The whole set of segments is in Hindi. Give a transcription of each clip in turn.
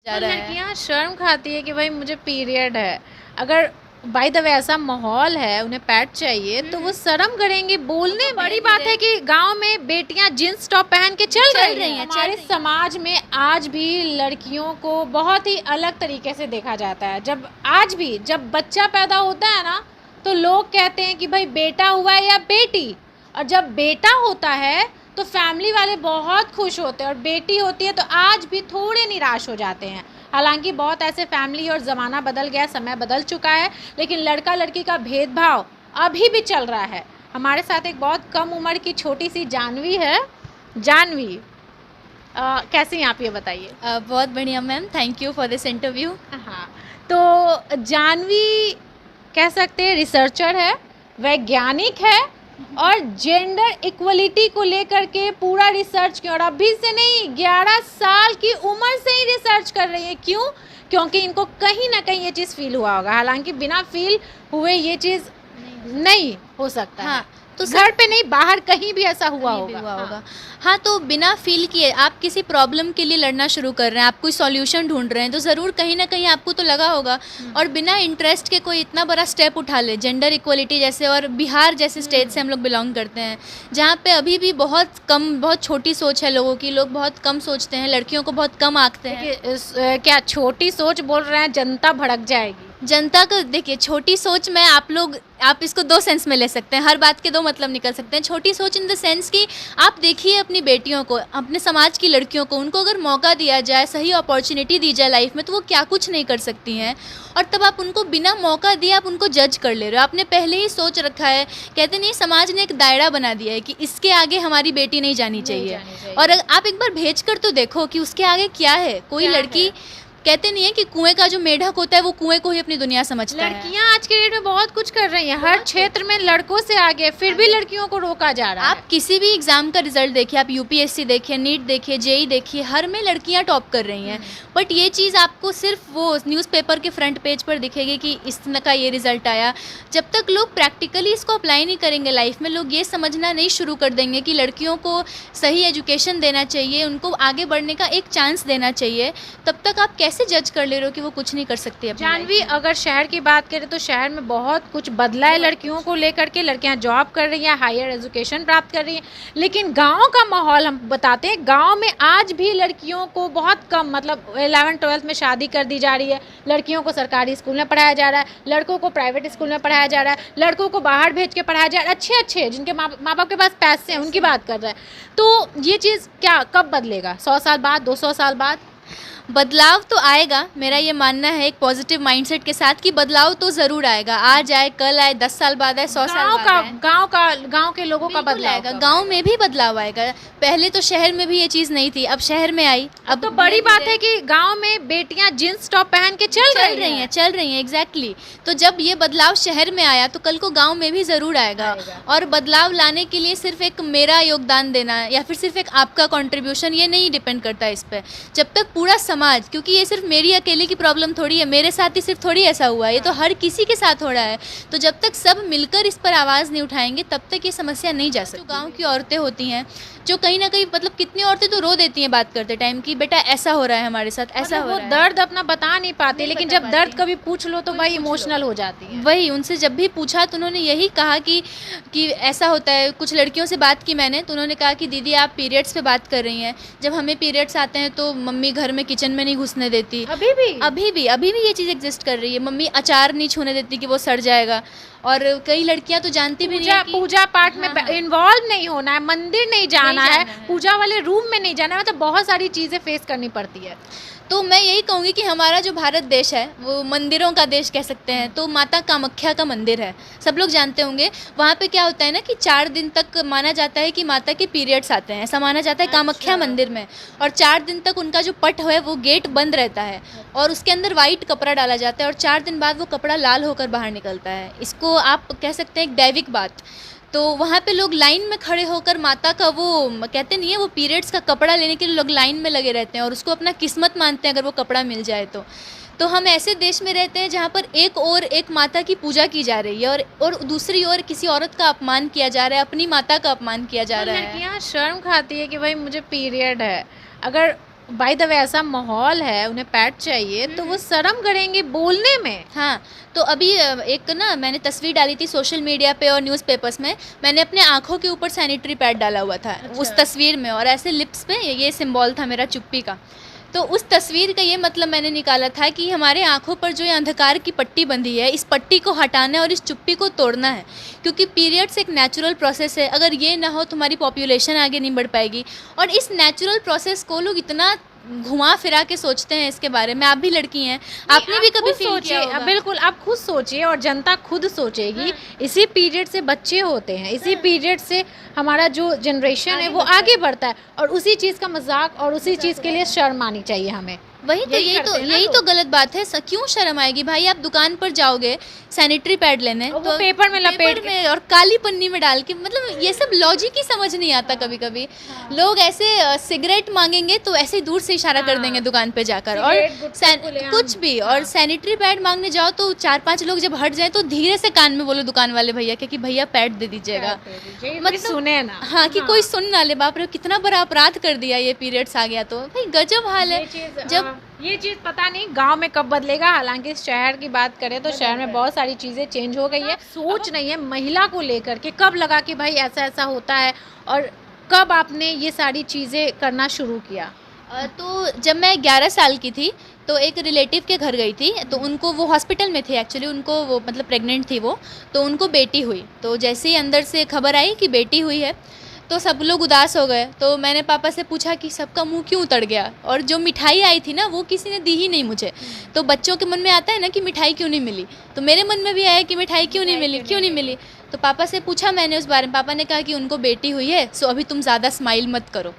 जा तो रहा है। लड़कियां शर्म खाती है कि भाई मुझे पीरियड है। अगर बाय द वे ऐसा माहौल है, उन्हें पैड चाहिए तो वो शर्म करेंगी बोलने। बड़ी बात है कि गांव में बेटियां जींस टॉप पहन के चल रही हैं। हमारे समाज में आज भी लड़कियों को बहुत ही अलग तरीके से देखा जाता है। जब बच्चा पैदा होता है ना, तो लोग कहते हैं कि भाई बेटा हुआ है या बेटी, और जब बेटा होता है तो फैमिली वाले बहुत खुश होते हैं, और बेटी होती है तो आज भी थोड़े निराश हो जाते हैं। हालांकि बहुत ऐसे फैमिली और ज़माना बदल गया, समय बदल चुका है, लेकिन लड़का लड़की का भेदभाव अभी भी चल रहा है। हमारे साथ एक बहुत कम उम्र की छोटी सी जानवी है। जानवी, कैसी हैं आप, ये बताइए। बहुत बढ़िया ma'am, thank you for this interview. हाँ, तो जानवी कह सकते हैं रिसर्चर है, वैज्ञानिक है, और जेंडर इक्वलिटी को लेकर के पूरा रिसर्च किया, और अभी से नहीं 11 साल की उम्र से ही रिसर्च कर रही है। क्यों? क्योंकि इनको कहीं ना कहीं ये चीज़ फील हुआ होगा। हालांकि बिना फील हुए ये चीज़ नहीं हो सकता। हाँ, तो घर पे नहीं, बाहर कहीं भी ऐसा हुआ होगा। हाँ, तो बिना फील किए आप किसी प्रॉब्लम के लिए लड़ना शुरू कर रहे हैं, आप कोई सॉल्यूशन ढूंढ रहे हैं, तो ज़रूर कहीं ना कहीं आपको तो लगा होगा। और बिना इंटरेस्ट के कोई इतना बड़ा स्टेप उठा ले, जेंडर इक्वलिटी जैसे, और बिहार जैसे स्टेट से हम लोग बिलोंग करते हैं, जहाँ पे अभी भी बहुत छोटी सोच है लोगों की। लोग बहुत कम सोचते हैं, लड़कियों को बहुत कम आंकते हैं। क्या छोटी सोच बोल रहे हैं? जनता भड़क जाएगी। जनता को देखिए, छोटी सोच में आप इसको दो सेंस में ले सकते हैं, हर बात के दो मतलब निकल सकते हैं। छोटी सोच इन द सेंस कि आप देखिए अपनी बेटियों को, अपने समाज की लड़कियों को, उनको अगर मौका दिया जाए, सही अपॉर्चुनिटी दी जाए लाइफ में, तो वो क्या कुछ नहीं कर सकती हैं। और तब आप उनको बिना मौका दिए आप उनको जज कर ले रहे हो। आपने पहले ही सोच रखा है, कहते नहीं, समाज ने एक दायरा बना दिया है कि इसके आगे हमारी बेटी नहीं जानी चाहिए। और आप एक बार भेज कर तो देखो कि उसके आगे क्या है। कोई लड़की, कहते नहीं है कि कुएं का जो मेढक होता है वो कुएं को ही अपनी दुनिया समझता है। लड़कियां आज के डेट में बहुत कुछ कर रही हैं, हर क्षेत्र में लड़कों से आगे, फिर भी लड़कियों को रोका जा रहा है। आप किसी भी एग्जाम का रिजल्ट देखिए, आप यूपीएससी देखिए, नीट देखिए, जेई देखिए, हर में लड़कियां टॉप कर रही हैं। बट ये चीज़ आपको सिर्फ वो न्यूज़पेपर के फ्रंट पेज पर दिखेगी कि इस तरह का ये रिजल्ट आया। जब तक लोग प्रैक्टिकली इसको अप्लाई नहीं करेंगे लाइफ में, लोग ये समझना नहीं शुरू कर देंगे कि लड़कियों को सही एजुकेशन देना चाहिए, उनको आगे बढ़ने का एक चांस देना चाहिए, तब तक आप कैसे जज कर ले रहे हो कि वो कुछ नहीं कर सकती। जानवी, अगर शहर की बात करें तो शहर में बहुत कुछ बदला है लड़कियों को लेकर के। लड़कियां जॉब कर रही हैं, हायर एजुकेशन प्राप्त कर रही हैं, लेकिन गांव का माहौल हम बताते हैं, गांव में आज भी लड़कियों को बहुत कम, मतलब 11th-12th में शादी कर दी जा रही है। लड़कियों को सरकारी स्कूल में पढ़ाया जा रहा है, लड़कों को प्राइवेट स्कूल में पढ़ाया जा रहा है, लड़कों को बाहर भेज के पढ़ाया जा रहा है। अच्छे जिनके माँ बाप के पास पैसे हैं उनकी बात कर रहे हैं। तो ये चीज़ क्या कब बदलेगा? 100 साल बाद, 200 साल बाद? बदलाव तो आएगा, मेरा ये मानना है एक पॉजिटिव माइंडसेट के साथ कि बदलाव तो ज़रूर आएगा। आज आए, कल आए, 10 साल बाद आए, 100 साल बाद आए। गांव के लोगों का बदलाव आएगा, गांव में भी बदलाव आएगा। पहले तो शहर में भी ये चीज़ नहीं थी, अब शहर में आई। अब तो बड़ी बात है कि गांव में बेटियां जींस टॉप पहन के चल रही हैं एग्जैक्टली। तो जब ये बदलाव शहर में आया तो कल को गाँव में भी ज़रूर आएगा। और बदलाव लाने के लिए सिर्फ एक मेरा योगदान देना या फिर सिर्फ एक आपका कॉन्ट्रीब्यूशन, ये नहीं डिपेंड करता इस पर। जब तक पूरा समाज, क्योंकि ये सिर्फ मेरी अकेले की प्रॉब्लम थोड़ी है, मेरे साथ ही सिर्फ थोड़ी ऐसा हुआ है, ये तो हर किसी के साथ हो रहा है। तो जब तक सब मिलकर इस पर आवाज़ नहीं उठाएंगे तब तक ये समस्या नहीं जा सकती। जो गांव की औरतें होती हैं, जो कहीं ना कहीं, मतलब कितनी औरतें तो रो देती हैं बात करते टाइम कि बेटा ऐसा हो रहा है हमारे साथ, ऐसा हो रहा है। दर्द अपना बता नहीं पाते, लेकिन जब दर्द कभी पूछ लो तो भाई इमोशनल हो जाती है। वही, उनसे जब भी पूछा तो उन्होंने यही कहा कि ऐसा होता है। कुछ लड़कियों से बात की मैंने, तो उन्होंने कहा कि दीदी आप पीरियड्स पे बात कर रही हैं, जब हमें पीरियड्स आते हैं तो मम्मी घर में किचन में नहीं घुसने देती। अभी भी ये चीज़ एग्जिस्ट कर रही है। मम्मी अचार नहीं छूने देती कि वो सड़ जाएगा। और कई लड़कियां तो जानती भी नहीं है कि पूजा पाठ में इन्वॉल्व नहीं होना है, मंदिर नहीं जाना है, पूजा वाले रूम में नहीं जाना है, मतलब बहुत सारी चीज़ें फेस करनी पड़ती है। तो मैं यही कहूँगी कि हमारा जो भारत देश है वो मंदिरों का देश कह सकते हैं। तो माता कामाख्या का मंदिर है, सब लोग जानते होंगे। वहाँ पे क्या होता है ना कि 4 दिन तक माना जाता है कि माता के पीरियड्स आते हैं, ऐसा माना जाता है कामाख्या मंदिर में। और 4 दिन तक उनका जो पट है वो गेट बंद रहता है और उसके अंदर वाइट कपड़ा डाला जाता है और 4 दिन बाद वो कपड़ा लाल होकर बाहर निकलता है। इसको आप कह सकते हैं एक दैविक बात। तो वहाँ पे लोग लाइन में खड़े होकर माता का, वो कहते नहीं है, वो पीरियड्स का कपड़ा लेने के लिए लोग लाइन में लगे रहते हैं और उसको अपना किस्मत मानते हैं अगर वो कपड़ा मिल जाए तो हम ऐसे देश में रहते हैं जहाँ पर एक माता की पूजा की जा रही है और दूसरी ओर किसी औरत का अपमान किया जा रहा है, अपनी माता का अपमान किया जा रहा है। लड़कियाँ शर्म खाती है कि भाई मुझे पीरियड है। अगर बाय द वे ऐसा माहौल है, उन्हें पैड चाहिए तो वो शर्म करेंगे बोलने में। हाँ, तो अभी एक ना मैंने तस्वीर डाली थी सोशल मीडिया पे और न्यूज़पेपर्स में, मैंने अपने आँखों के ऊपर सैनिटरी पैड डाला हुआ था उस तस्वीर में, और ऐसे लिप्स पे ये सिंबल था मेरा चुप्पी का। तो उस तस्वीर का ये मतलब मैंने निकाला था कि हमारे आँखों पर जो ये अंधकार की पट्टी बंधी है, इस पट्टी को हटाना है और इस चुप्पी को तोड़ना है, क्योंकि पीरियड्स एक नेचुरल प्रोसेस है। अगर ये ना हो तो हमारी पॉपुलेशन आगे नहीं बढ़ पाएगी। और इस नेचुरल प्रोसेस को लोग इतना घुमा फिरा के सोचते हैं इसके बारे में। आप भी लड़की हैं, आपने भी कभी फील किया होगा। बिल्कुल, आप खुद सोचिए और जनता खुद सोचेगी। इसी पीरियड से बच्चे होते हैं, इसी पीरियड से हमारा जो जनरेशन है वो आगे बढ़ता है, और उसी चीज़ का मजाक और उसी चीज़ के लिए शर्म आनी चाहिए हमें। वही तो यही तो गलत बात है। क्यों शर्म आएगी भाई? आप दुकान पर जाओगे सैनिटरी पैड लेने तो पेपर में लपेट में और काली पन्नी में डाल के, मतलब ये सब लॉजिक ही समझ नहीं आता कभी कभी। लोग ऐसे सिगरेट मांगेंगे तो ऐसे ही दूर से इशारा कर देंगे दुकान पे जाकर, और कुछ भी। और सैनिटरी पैड मांगने जाओ तो 4-5 लोग जब हट जाए तो धीरे से कान में बोलो दुकान वाले भैया के कि भैया पैड दे दीजिएगा, मतलब सुने ना। हाँ, कि कोई सुन ना ले। बाप रे, कितना बड़ा अपराध कर दिया ये पीरियड्स आ गया तो भाई, गजब हाल है। जब ये चीज़ पता नहीं गांव में कब बदलेगा। हालांकि शहर की बात करें तो शहर में बहुत सारी चीज़ें चेंज हो गई है। सोच नहीं है महिला को लेकर के, कब लगा कि भाई ऐसा ऐसा होता है, और कब आपने ये सारी चीज़ें करना शुरू किया? तो जब मैं 11 साल की थी तो एक रिलेटिव के घर गई थी, तो उनको, वो हॉस्पिटल में थे एक्चुअली, उनको वो मतलब प्रेग्नेंट थी वो, तो उनको बेटी हुई। तो जैसे ही अंदर से खबर आई कि बेटी हुई है तो सब लोग उदास हो गए। तो मैंने पापा से पूछा कि सबका मुंह क्यों उतर गया, और जो मिठाई आई थी ना वो किसी ने दी ही नहीं मुझे। तो बच्चों के मन में आता है ना कि मिठाई क्यों नहीं मिली, तो मेरे मन में भी आया कि मिठाई क्यों नहीं मिली। तो पापा से पूछा मैंने उस बारे में। पापा ने कहा कि उनको बेटी हुई है, सो अभी तुम ज़्यादा स्माइल मत करो।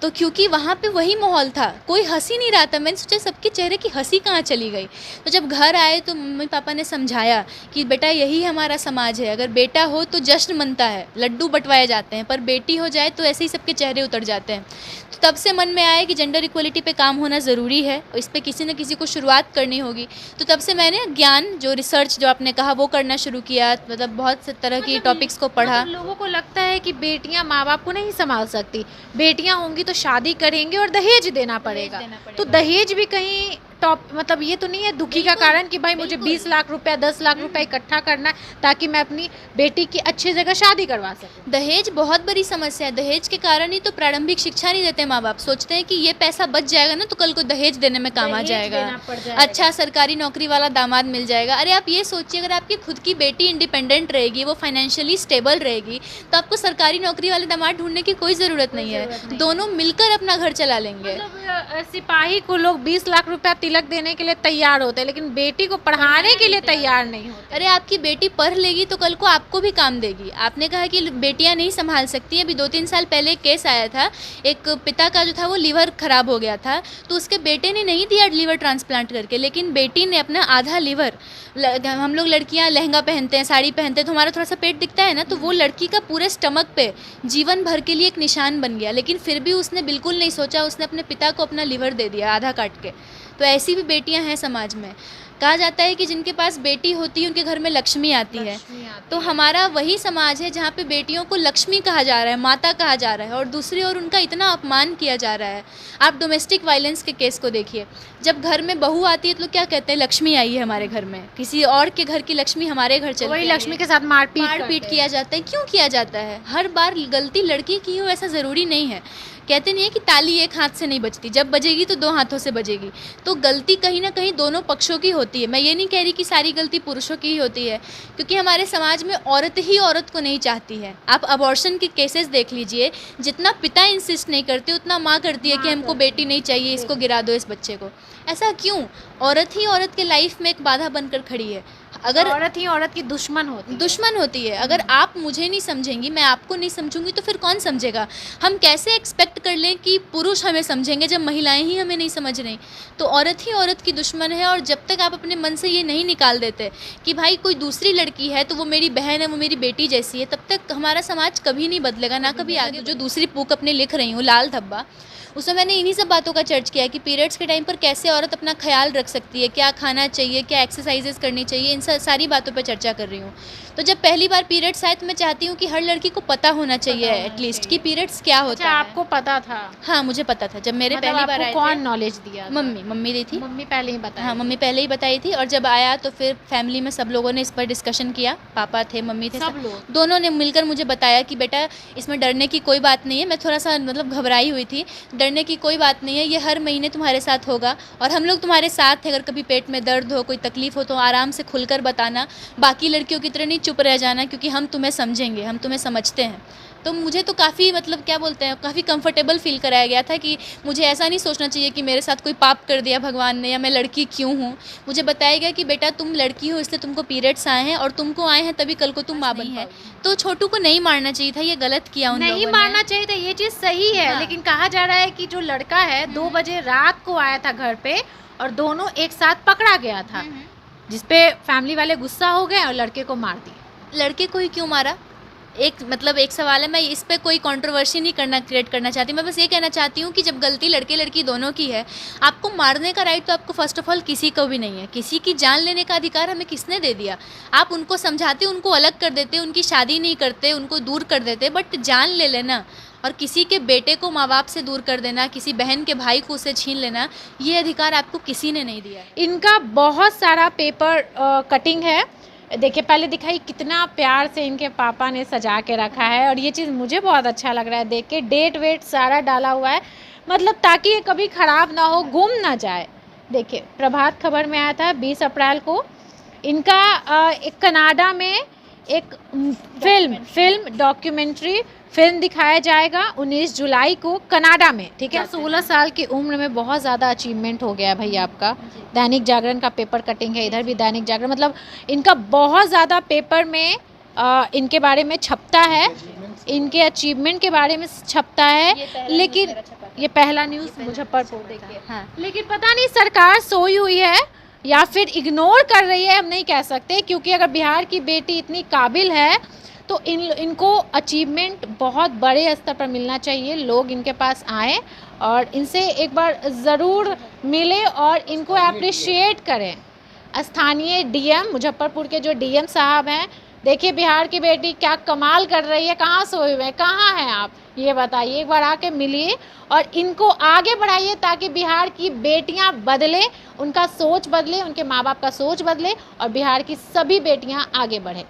तो क्योंकि वहाँ पे वही माहौल था, कोई हंसी नहीं रहा था। मैंने सोचा सबके चेहरे की हंसी कहाँ चली गई। तो जब घर आए तो मम्मी पापा ने समझाया कि बेटा यही हमारा समाज है, अगर बेटा हो तो जश्न मनता है, लड्डू बंटवाए जाते हैं, पर बेटी हो जाए तो ऐसे ही सबके चेहरे उतर जाते हैं। तो तब से मन में आया कि जेंडर इक्वलिटी पे काम होना ज़रूरी है, और इस पर किसी न किसी को शुरुआत करनी होगी। तो तब से मैंने ज्ञान, जो रिसर्च जो आपने कहा, वो करना शुरू किया। मतलब बहुत से तरह की टॉपिक्स को पढ़ा। लोगों को लगता है कि बेटियां माँ बाप को नहीं संभाल सकती, बेटियां होंगी तो शादी करेंगे और दहेज देना पड़ेगा। तो दहेज भी कहीं टॉप, मतलब ये तो नहीं है दुखी का कारण कि भाई मुझे 20 लाख रुपया 10 लाख रुपया इकट्ठा करना है ताकि मैं अपनी बेटी की अच्छी जगह शादी करवा सकूं। दहेज बहुत बड़ी समस्या है। दहेज के कारण ही तो प्रारंभिक शिक्षा नहीं देते माँ बाप। सोचते हैं कि ये पैसा बच जाएगा ना तो कल को दहेज देने में काम आ जाएगा, अच्छा सरकारी नौकरी वाला दामाद मिल जाएगा। अरे आप ये सोचिए, अगर आपकी खुद की बेटी इंडिपेंडेंट रहेगी, वो फाइनेंशियली स्टेबल रहेगी, तो आपको सरकारी नौकरी वाले दामाद ढूंढने की कोई ज़रूरत नहीं है। दोनों मिलकर अपना घर चला लेंगे। मतलब सिपाही को लोग 20 लाख रुपया तिलक देने के लिए तैयार होते हैं, लेकिन बेटी को पढ़ाने के लिए तैयार नहीं होते। अरे आपकी बेटी पढ़ लेगी तो कल को आपको भी काम देगी। आपने कहा कि बेटियां नहीं संभाल सकती। अभी 2-3 साल पहले केस आया था, एक पिता का जो था वो लीवर खराब हो गया था, तो उसके बेटे ने नहीं दिया लीवर ट्रांसप्लांट करके, लेकिन बेटी ने अपना आधा लीवर, हम लोग लड़कियां लहंगा पहनते हैं, साड़ी पहनते हैं, तो हमारा थोड़ा सा पेट दिखता है ना, तो वो लड़की का पूरे स्टमक पे जीवन भर के लिए एक निशान बन गया। लेकिन फिर भी उसने बिल्कुल नहीं सोचा, उसने अपने पिता को अपना लीवर दे दिया आधा काट के। तो ऐसी भी बेटियां हैं समाज में। कहा जाता है कि जिनके पास बेटी होती है उनके घर में लक्ष्मी आती है। तो हमारा वही समाज है जहाँ पे बेटियों को लक्ष्मी कहा जा रहा है, माता कहा जा रहा है, और दूसरी ओर उनका इतना अपमान किया जा रहा है। आप डोमेस्टिक वायलेंस के केस को देखिए, जब घर में बहू आती है तो लोग क्या कहते हैं, लक्ष्मी आई है हमारे घर में, किसी और के घर की लक्ष्मी हमारे घर चली, वही लक्ष्मी के साथ मारपीट किया जाता है। क्यों किया जाता है? हर बार गलती लड़की की हो ऐसा ज़रूरी नहीं है। कहते नहीं है कि ताली एक हाथ से नहीं बजती, जब बजेगी तो 2 हाथों से बजेगी। तो गलती कहीं ना कहीं दोनों पक्षों की होती है। मैं ये नहीं कह रही कि सारी गलती पुरुषों की ही होती है, क्योंकि हमारे समाज में औरत ही औरत को नहीं चाहती है। आप अबॉर्शन के केसेस देख लीजिए, जितना पिता इंसिस्ट नहीं करते उतना माँ करती है कि हमको बेटी नहीं चाहिए, इसको गिरा दो इस बच्चे को। ऐसा क्यों? औरत ही औरत के लाइफ में एक बाधा बनकर खड़ी है। अगर औरत ही औरत की दुश्मन होती है। अगर आप मुझे नहीं समझेंगी, मैं आपको नहीं समझूंगी, तो फिर कौन समझेगा? हम कैसे एक्सपेक्ट कर लें कि पुरुष हमें समझेंगे जब महिलाएं ही हमें नहीं समझ रही? तो औरत ही औरत की दुश्मन है। और जब तक आप अपने मन से ये नहीं निकाल देते कि भाई कोई दूसरी लड़की है तो वो मेरी बहन है, वो मेरी बेटी जैसी है, तब तक हमारा समाज कभी नहीं बदलेगा, ना कभी आगे। जो दूसरी बुक अपने लिख रही हूँ, लाल धब्बा, उसमें मैंने इन्हीं सब बातों का चर्च किया कि पीरियड्स के टाइम पर कैसे औरत अपना ख्याल रख सकती है, क्या खाना चाहिए, क्या एक्सरसाइजेस करनी चाहिए, इन सारी बातों पर चर्चा कर रही हूँ। तो जब पहली बार पीरियड्स आए तो मैं चाहती हूँ कि हर लड़की को पता होना चाहिए एटलीस्ट कि पीरियड्स क्या होता अच्छा, है। आपको पता था? हाँ, मुझे पता था। जब मेरे मतलब पहली बार आपको आए कौन थे, नॉलेज दिया था? मम्मी दी थी। मम्मी पहले ही बताया? हाँ, मम्मी पहले ही बताई थी। और जब आया तो फिर फैमिली में सब लोगों ने इस पर डिस्कशन किया, पापा थे, मम्मी थे, सब लोग? दोनों ने मिलकर मुझे बताया कि बेटा इसमें डरने की कोई बात नहीं है। मैं थोड़ा सा मतलब घबराई हुई थी, डरने की कोई बात नहीं है, ये हर महीने तुम्हारे साथ होगा और हम लोग तुम्हारे साथ हैं। अगर कभी पेट में दर्द हो, कोई तकलीफ हो तो आराम से खुलकर बताना, बाकी लड़कियों की तरह नहीं चुप रह जाना, क्योंकि हम तुम्हें समझेंगे, हम तुम्हें समझते हैं। तो मुझे तो काफ़ी मतलब क्या बोलते हैं, काफ़ी कंफर्टेबल फील कराया गया था कि मुझे ऐसा नहीं सोचना चाहिए कि मेरे साथ कोई पाप कर दिया भगवान ने या मैं लड़की क्यों हूँ। मुझे बताया गया कि बेटा तुम लड़की हो इसलिए तुमको पीरियड्स आए हैं और तुमको आए हैं तभी कल को तुम माँ बनी है। तो छोटू को नहीं मारना चाहिए था, ये गलत किया उन नहीं लोगों ने। मारना चाहिए था, ये चीज़ सही है। हाँ। लेकिन कहा जा रहा है कि जो लड़का है 2 बजे रात को आया था घर पे और दोनों एक साथ पकड़ा गया था, जिसपे फैमिली वाले गुस्सा हो गए और लड़के को मार दिया। लड़के को ही क्यों मारा? एक सवाल है, मैं इस पे कोई कंट्रोवर्सी नहीं क्रिएट करना चाहती। मैं बस ये कहना चाहती हूँ कि जब गलती लड़के लड़की दोनों की है, आपको मारने का राइट तो आपको फर्स्ट ऑफ ऑल किसी को भी नहीं है। किसी की जान लेने का अधिकार हमें किसने दे दिया? आप उनको समझाते, उनको अलग कर देते, उनकी शादी नहीं करते, उनको दूर कर देते, बट जान ले लेना और किसी के बेटे को माँ बाप से दूर कर देना, किसी बहन के भाई को उससे छीन लेना, ये अधिकार आपको किसी ने नहीं दिया है। इनका बहुत सारा पेपर कटिंग है। देखिए, पहले दिखाई कितना प्यार से इनके पापा ने सजा के रखा है और ये चीज़ मुझे बहुत अच्छा लग रहा है देख के। डेट वेट सारा डाला हुआ है, मतलब ताकि ये कभी ख़राब ना हो, गुम ना जाए। देखिए, प्रभात खबर में आया था 20 अप्रैल को। इनका एक कनाडा में एक फिल्म डॉक्यूमेंट्री फिल्म दिखाया जाएगा 19 जुलाई को कनाडा में, ठीक है। 16 साल की उम्र में बहुत ज़्यादा अचीवमेंट हो गया है भैया आपका। दैनिक जागरण का पेपर कटिंग है, इधर भी दैनिक जागरण, मतलब इनका बहुत ज़्यादा पेपर में इनके बारे में छपता है, इनके अचीवमेंट के बारे में छपता है। लेकिन ये पहला न्यूज़ मुजफ्फरपुर देखिए। हाँ। लेकिन पता नहीं सरकार सोई हुई है या फिर इग्नोर कर रही है, हम नहीं कह सकते, क्योंकि अगर बिहार की बेटी इतनी काबिल है तो इनको अचीवमेंट बहुत बड़े स्तर पर मिलना चाहिए। लोग इनके पास आएँ और इनसे एक बार ज़रूर मिले और इनको अप्रिशिएट करें। स्थानीय डीएम, मुजफ्फरपुर के जो डीएम साहब हैं, देखिए बिहार की बेटी क्या कमाल कर रही है, कहाँ सोए हुए हैं, कहाँ हैं आप, ये बताइए। एक बार आके मिलिए और इनको आगे बढ़ाइए ताकि बिहार की बेटियां बदले, उनका सोच बदले, उनके माँ बाप का सोच बदले और बिहार की सभी बेटियां आगे बढ़े।